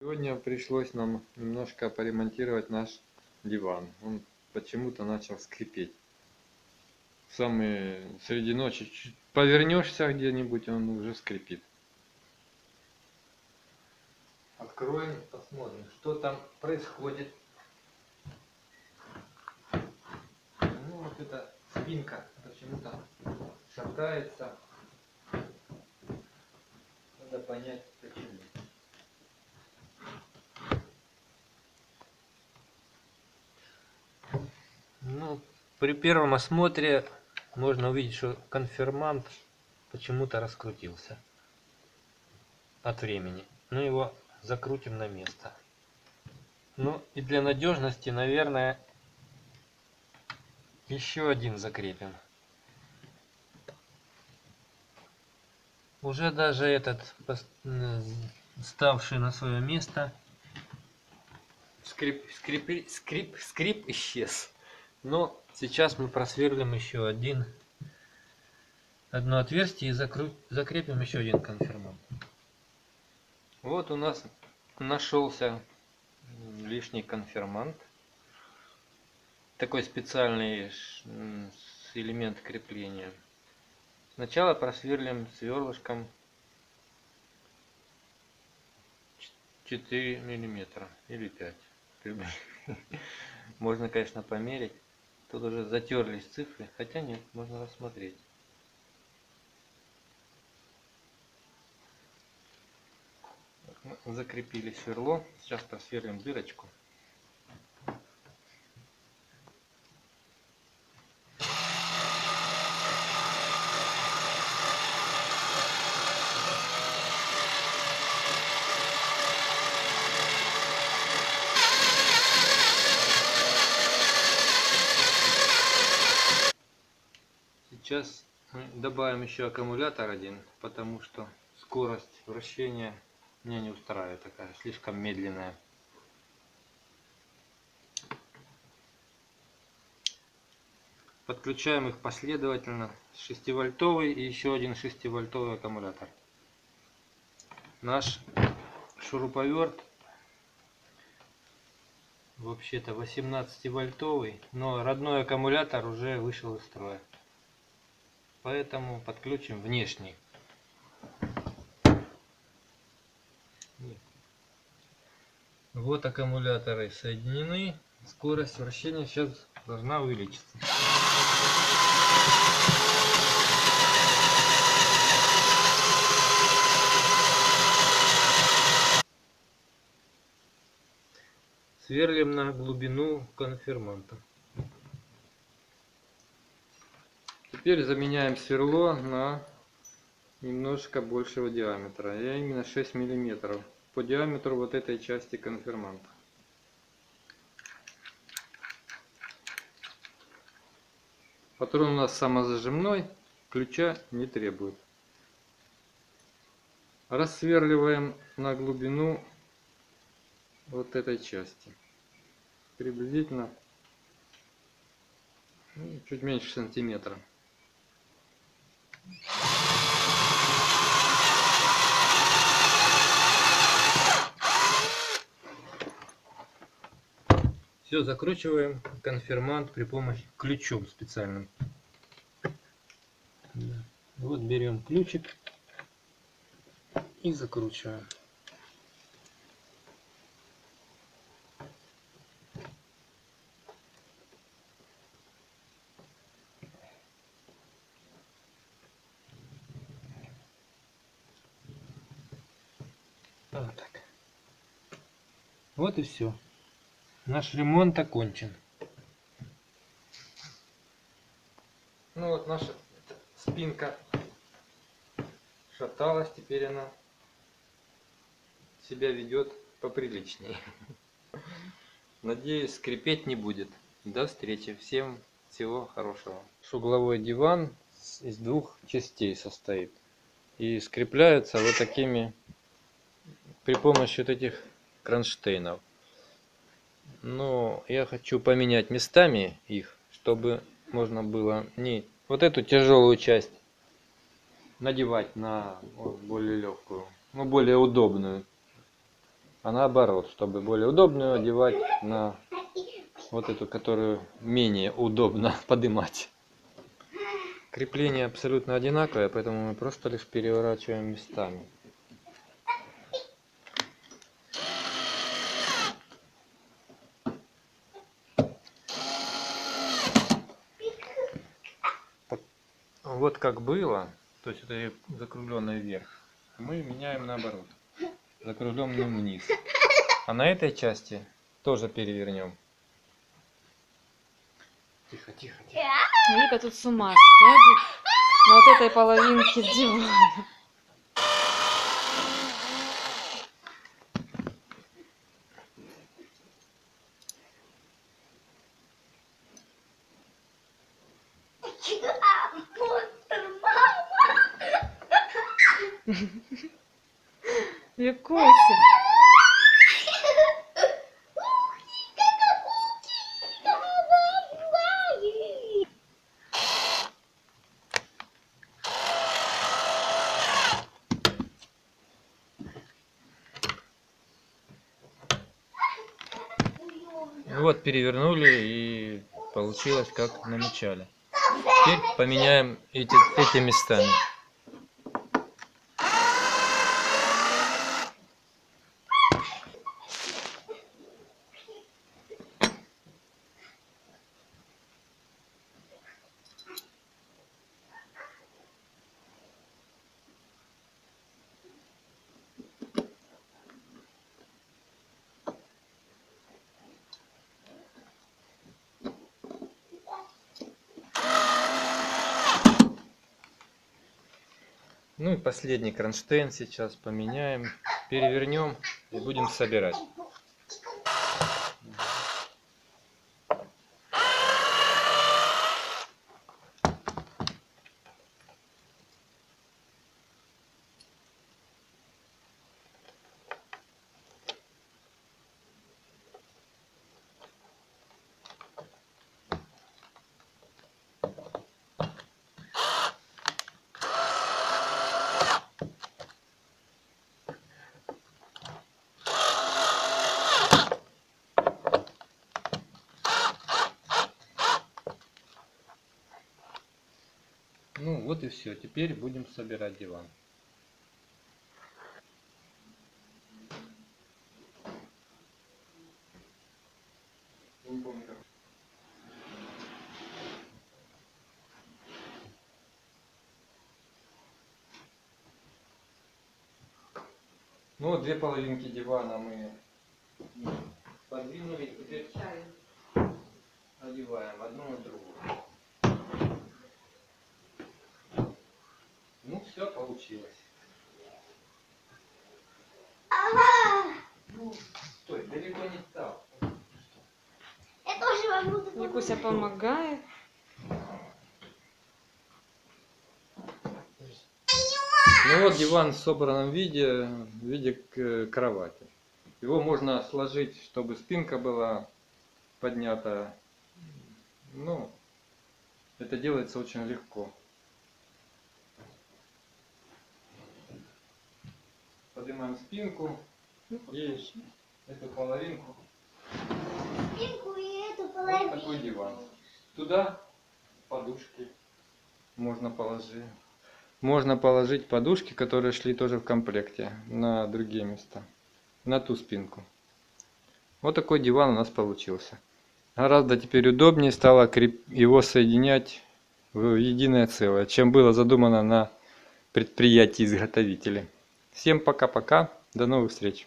Сегодня пришлось нам немножко поремонтировать наш диван. Он почему-то начал скрипеть. Среди ночи чуть повернешься где-нибудь, он уже скрипит. Откроем, посмотрим, что там происходит. Ну вот эта спинка почему-то шатается. Надо понять почему. Ну, при первом осмотре можно увидеть, что конфирмант почему-то раскрутился от времени. Ну, его закрутим на место. Ну и для надежности, наверное, еще один закрепим. Уже даже этот ставший на свое место скрип исчез. Но сейчас мы просверлим еще одно отверстие и закрепим еще один конфирмант. Вот у нас нашелся лишний конфирмант. Такой специальный элемент крепления. Сначала просверлим сверлышком 4 миллиметра или 5. Можно, конечно, померить. Тут уже затерлись цифры, хотя нет, можно рассмотреть. Закрепили сверло. Сейчас просверлим дырочку. Сейчас мы добавим еще аккумулятор один, потому что скорость вращения меня не устраивает, такая слишком медленная. Подключаем их последовательно. 6-вольтовый и еще один 6-вольтовый аккумулятор. Наш шуруповерт вообще-то 18-вольтовый, но родной аккумулятор уже вышел из строя. Поэтому подключим внешний. Вот аккумуляторы соединены. Скорость вращения сейчас должна увеличиться. Сверлим на глубину конфирманта. Теперь заменяем сверло на немножко большего диаметра, а именно 6 миллиметров по диаметру вот этой части конфирманта. Патрон у нас самозажимной, ключа не требует. Рассверливаем на глубину вот этой части. Приблизительно чуть меньше сантиметра. Все, закручиваем конфирмант при помощи ключом специальным. Вот берем ключик и закручиваем. Вот так. Вот и все. Наш ремонт окончен. Ну вот наша спинка шаталась, теперь она себя ведет поприличнее. Надеюсь, скрипеть не будет. До встречи. Всем всего хорошего. Угловой диван из двух частей состоит. И скрепляется вот такими при помощи вот этих кронштейнов. Но я хочу поменять местами их, чтобы можно было не вот эту тяжелую часть надевать на более легкую, но более удобную. а наоборот, чтобы более удобно одевать на вот эту, которую менее удобно поднимать. Крепление абсолютно одинаковое, поэтому мы просто лишь переворачиваем местами. Вот как было, то есть это закругленный вверх, мы меняем наоборот, закругленный вниз. А на этой части тоже перевернем. Тихо, тихо, тихо. Вика тут с ума сходит на вот этой половинке дивана. Викуся. Вот перевернули и получилось как на начале. Теперь поменяем эти местами. Ну и последний кронштейн сейчас поменяем, перевернем и будем собирать. Ну вот и все. Теперь будем собирать диван. Ну вот две половинки дивана мы подвинули. Теперь одеваем одну на другую. Ну все получилось. Ну, стой, далеко не так. Я тоже вам буду помогать. Викуся помогает. Ну вот диван в собранном виде, в виде кровати. Его можно сложить, чтобы спинка была поднята. Ну, это делается очень легко. Поднимаем спинку и эту половинку. Спинку и эту Вот половину. такой диван. Туда подушки можно положить. Можно положить подушки, которые шли тоже в комплекте, на другие места, на ту спинку. Вот такой диван у нас получился. Гораздо теперь удобнее стало его соединять в единое целое, чем было задумано на предприятии изготовителей. Всем пока-пока, до новых встреч!